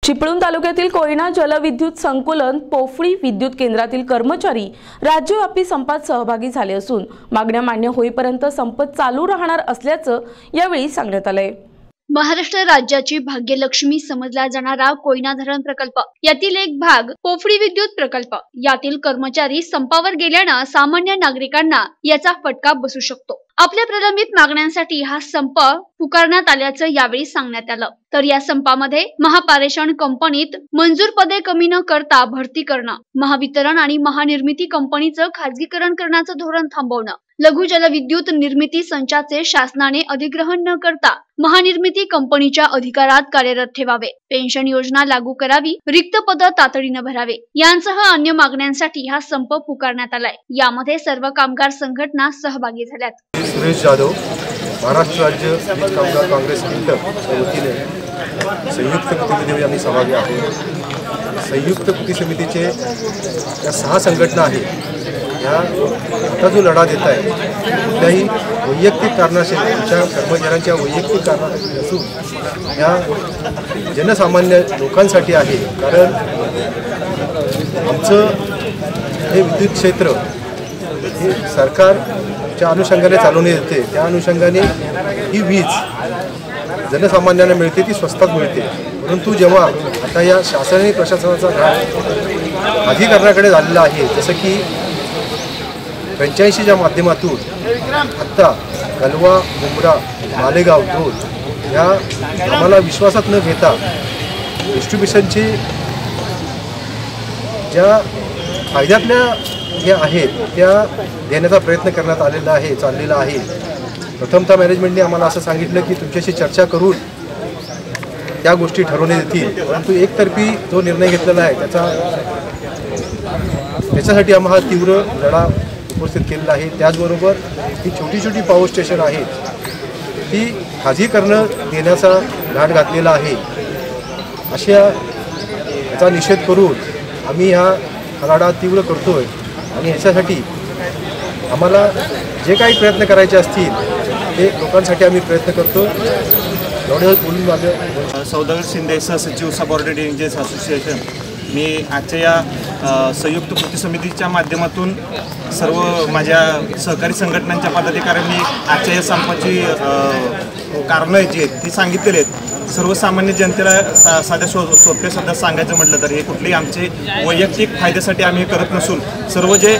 चिपळूण तालुक्यातील कोयना जलविद्युत संकुलन पोफळी विद्युत केंद्रातील कर्मचारी राज्यव्यापी संपात सहभागी झाले असून मागण्या मान्य होईपर्यंत संप चालू राहणार असल्याचं यावेळी सांगण्यात आलंय। महाराष्ट्र राज्याची भाग्यलक्ष्मी समजला जाणारा कोयना धरण प्रकल्प यातील एक भाग पोफळी विद्युत प्रकल्प यातील कर्मचारी संपावर गेल्याने सामान्य नागरिकांना याचा फटका बसू शकतो। आपल्या प्रलंबित मागण्यांसाठी हा संप पुकारण्यात आल्याचं यावेळी सांगण्यात आलं। तर या संपामध्ये महापारेषण कंपनीत मंजूर पदे कमी न करता भरती करणं, महावितरण आणि महानिर्मिती कंपनीचं खाजगीकरण करण्याचं धोरण थांबवणं, लघु जलविद्युत निर्मिती संचाचे शासनाने अधिग्रहण न करता महानिर्मिती कंपनीच्या अधिकारात कार्यरत ठेवावे, पेन्शन योजना लागू करावी, रिक्त पद तातडीने भरावे यांसह अन्य मागण्यांसाठी हा संप पुकारण्यात आलाय। यामध्ये सर्व कामगार संघटना सहभागी झाल्यात। सुरेश जाधव, महाराष्ट्र राज्य वीज कामगार काँग्रेस इंटरच्या वतीने संयुक्त कृती समितीमध्ये आम्ही सहभागी आहोत। संयुक्त कृती समितीचे या 6 संघटना आहेत। या आता जो लढा देत आहे कुठल्याही वैयक्तिक कारणाशी, आमच्या कर्मचाऱ्यांच्या वैयक्तिक कारणासाठी नसून या जनसामान्य लोकांसाठी आहे। कारण आमचं हे विद्युत क्षेत्र हे सरकारच्या अनुषंगाने चालवणे येते, त्या अनुषंगाने ही वीज जनसामान्यांना मिळते, ती स्वस्तात मिळते। परंतु जेव्हा आता या शासन आणि प्रशासनाचा घाट अधिकरणाकडे झालेला आहे, जसं की फ्रँचायझीच्या माध्यमातून आत्ता कलवा, मुंब्रा, मालेगाव, धोल ह्या आम्हाला विश्वासात न घेता डिस्ट्रीब्युशनचे ज्या फायद्यातल्या ज्या आहेत त्या देण्याचा प्रयत्न करण्यात चाललेला आहे। प्रथमतः मॅनेजमेंटने आम्हाला असं सांगितलं की तुमच्याशी चर्चा करून त्या गोष्टी ठरवण्यात येतील, परंतु एकतर्फी जो निर्णय घेतलेला आहे त्याच्यासाठी आम्हाला तीव्र लढा उपस्थित केलेला आहे। त्याचबरोबर ही छोटी छोटी पॉवर स्टेशन आहेत ती खाजगीकरण देण्याचा घाट घातलेला आहे। अशा याचा निषेध करून आम्ही हा लढा तीव्र करतोय आणि ह्याच्यासाठी आम्हाला जे काही प्रयत्न करायचे असतील ते लोकांसाठी आम्ही प्रयत्न करतो। एवढं बोलून माझं सौदागर शिंदे, सहसचिव सबऑर्डिनेट इंजिनियर्स असोसिएशन। मी आजच्या या संयुक्त कृती समितीच्या माध्यमातून सर्व माझ्या सहकारी संघटनांच्या पदाधिकाऱ्यांनी आजच्या या संपाची कारणं जी आहेत ती सांगितलेली आहेत। सर्वसामान्य जनतेला साध्या सोप्या शब्दात सांगायचं म्हटलं तर हे कुठलेही आमचे वैयक्तिक फायद्यासाठी आम्ही करत नसून सर्व जे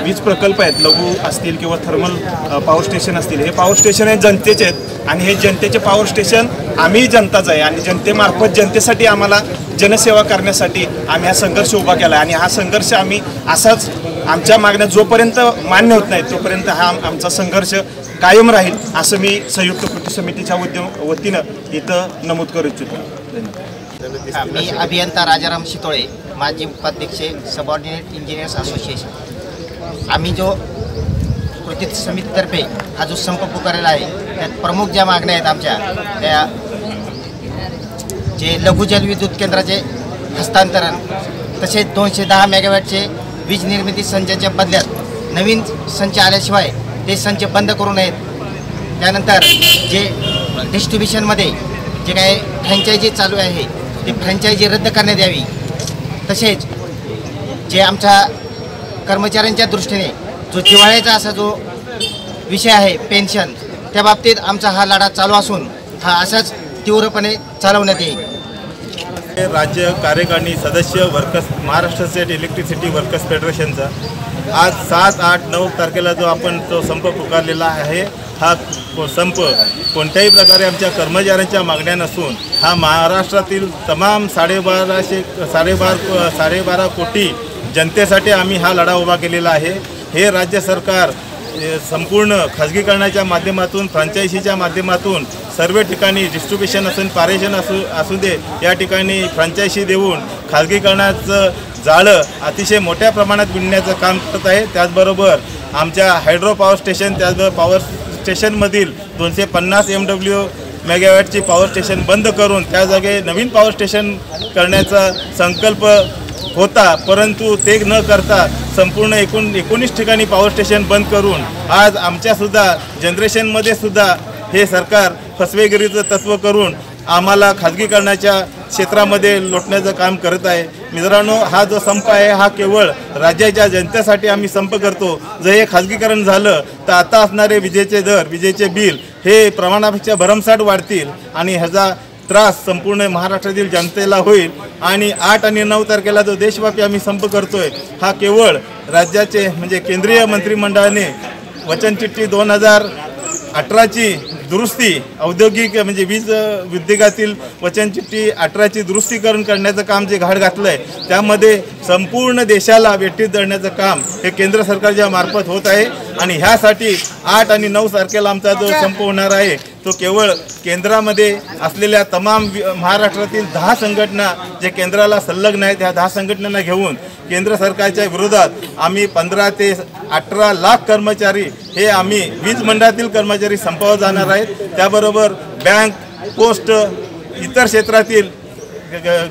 वीज प्रकल्प आहेत, लघु असतील किंवा थर्मल पॉवर स्टेशन असतील, हे पॉवर स्टेशन हे जनतेचे आहेत आणि हे जनतेचे पॉवर स्टेशन आम्ही जनताच आहे आणि जनतेमार्फत जनतेसाठी आम्हाला जनसेवा करण्यासाठी आम्ही हा संघर्ष उभा केला आहे। आणि हा संघर्ष आम्ही असाच आमच्या मागण्या जोपर्यंत मान्य होत नाहीत तोपर्यंत हा आमचा संघर्ष कायम राहील असं मी संयुक्त कृती समितीच्या वतीनं इथं नमूद करू इच्छितो। मी अभियंता राजाराम शितोळे, माजी उपाध्यक्ष सबऑर्डिनेट इंजिनियर्स असोसिएशन। आम्ही जो कृती समितीतर्फे हा जो संप पुकारलेला आहे त्यात प्रमुख ज्या मागण्या आहेत आमच्या त्या जे लघु जलविद्युत केंद्राचे हस्तांतरण, तसेच 210 मेगावॅटचे वीज निर्मिती संचाच्या बदल्यात नवीन संच आल्याशिवाय ते संच बंद करू नयेत। त्यानंतर जे डिस्ट्रीब्युशनमध्ये जे काही फ्रँचायझी चालू आहे ते फ्रँचायझी रद्द करण्यात यावी। तसेच जे आमच्या कर्मचाऱ्यांच्या दृष्टीने जो जिव्हाळ्याचा असा जो विषय आहे पेन्शन, त्या बाबतीत आमचा हा लढा चालू असून हा असाच तीव्रपणे चालवण्यात येईल। राज्य कार्यकारिणी सदस्य महाराष्ट्र स्टेट इलेक्ट्रिसिटी वर्कर्स फेडरेशनचा आज 7, 8, 9 तारखेला जो आपण तो संप पुकारलेला आहे, हा संप कोणत्याही प्रकारे आमच्या कर्मचाऱ्यांच्या मागण्या नसून हा महाराष्ट्रातील तमाम 12.5 कोटी जनतेसाठी आम्ही हा लढा उभा केलेला आहे। हे राज्य सरकार संपूर्ण खाजगीकरणाच्या माध्यमातून, फ्रँचायझीच्या माध्यमातून सर्व ठिकाणी डिस्ट्रीब्युशन असून पारेषण असू दे या ठिकाणी फ्रँचायझी देऊन खाजगीकरणाचं जाळं अतिशय मोठ्या प्रमाणात विणण्याचं काम करत आहे। त्याचबरोबर आमच्या हायड्रो पॉवर स्टेशन, त्याचबरोबर पॉवर स्टेशनमधील 250 MW मेगावॅटची पॉवर स्टेशन बंद करून त्या जागी नवीन पॉवर स्टेशन करण्याचा संकल्प होता, परंतु ते न करता संपूर्ण 19 ठिकाणी पॉवर स्टेशन बंद करून आज आमच्यासुद्धा जनरेशनमध्ये सुद्धा हे सरकार फसवेगिरीचं तत्त्व करून आम्हाला खाजगीकरणाच्या क्षेत्रामध्ये लोटण्याचं काम करत आहे. मित्रांनो, हा जो संप आहे हा केवळ राज्याच्या जनतेसाठी आम्ही संप करतो. जर हे खाजगीकरण झालं तर आता असणारे विजेचे दर, विजेचे बिल हे प्रमाणापेक्षा भरमसाठ वाढतील आणि ह्याचा त्रास संपूर्ण महाराष्ट्रातील जनतेला होईल. आणि 8 आणि 9 तारखेला जो देशव्यापी आम्ही संप करतोय हा केवळ राज्याचे म्हणजे केंद्रीय मंत्रिमंडळाने वचनचिठ्ठी 2018ची दुरुस्ती औद्योगिक म्हणजे वीज उद्योगातील वचनचिठ्ठी 18ची दुरुस्तीकरण करण्याचं काम जे घाट घातलं आहे त्यामध्ये संपूर्ण देशाला वेठीत धरण्याचं काम हे केंद्र सरकारच्या मार्फत होत आहे. आणि ह्यासाठी 8 आणि 9 तारखेला आमचा जो संप होणार आहे तो केवळ केंद्रामध्ये असलेल्या तमाम महाराष्ट्रातील 10 संघटना जे केंद्राला संलग्न आहेत ह्या 10 संघटनांना घेऊन केंद्र सरकारच्या विरोधात आम्ही 15 ते 18 लाख कर्मचारी हे आम्ही वीज मंडळातील कर्मचारी संपावर जाणार आहेत. त्याबरोबर बँक, पोस्ट, इतर क्षेत्रातील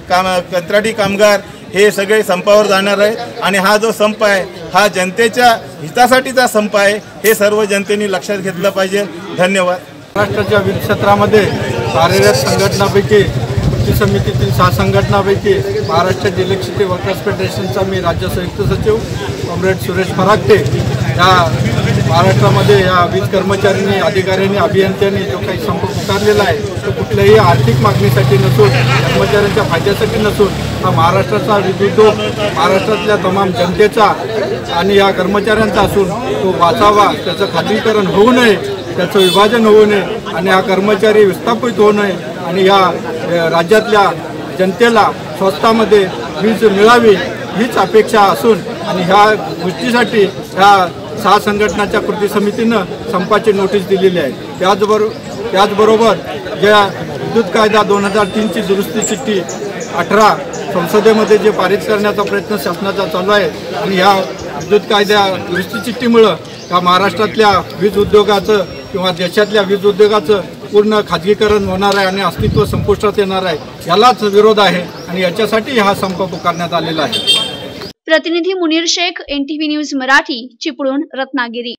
कंत्राटी कामगार हे सगळे संपावर जाणार आहेत. आणि हा जो संप आहे हा जनतेच्या हितासाठीचा संप आहे हे सर्व जनतेने लक्षात घेतलं पाहिजे. धन्यवाद. महाराष्ट्राच्या विविध क्षेत्रामध्ये कार्यरत संघटनापैकी कृती समितीतील 6 संघटनापैकी महाराष्ट्र इलेक्ट्रिसिटी वर्कर्स फेडरेशनचा मी राज्य संयुक्त सचिव कॉम्रेड सुरेश फरागटे या महाराष्ट्रामध्ये या वीज कर्मचाऱ्यांनी, अधिकाऱ्यांनी, अभियंत्यांनी जो काही संप पुकारलेला आहे तो कुठल्याही आर्थिक मागणीसाठी नसून कर्मचाऱ्यांच्या फायद्यासाठी नसून हा महाराष्ट्राचा वीज उद्योग महाराष्ट्रातल्या तमाम जनतेचा आणि या कर्मचाऱ्यांचा असून तो वाचावा, त्याचं खाजगीकरण होऊ नये, त्याचं विभाजन होऊ नये आणि हा कर्मचारी विस्थापित होऊ नये आणि या राज्यातल्या जनतेला स्वस्तामध्ये वीज मिळावी हीच अपेक्षा असून आणि ह्या गोष्टीसाठी ह्या 6 संघटनाच्या कृती समितीनं संपाची नोटीस दिलेली आहे. त्याचबरोबर ज्या विद्युत कायदा 2003ची दुरुस्ती चिठ्ठी 18 संसदेमध्ये जे पारित करण्याचा प्रयत्न शासनाचा चालू आहे आणि ह्या विद्युत कायद्या दुरुस्ती चिठ्ठीमुळं या महाराष्ट्रातल्या वीज उद्योगाचं किंवा देशातल्या वीज उद्योगाचं पूर्ण खाजगीकरण होणार आहे आणि अस्तित्व संपुष्टात येणार आहे. यालाच विरोध आहे आणि याच्यासाठी हा संप पुकारण्यात आलेला आहे. प्रतिनिधी मुनीर शेख, NTV न्यूज मराठी, चिपळूण, रत्नागिरी.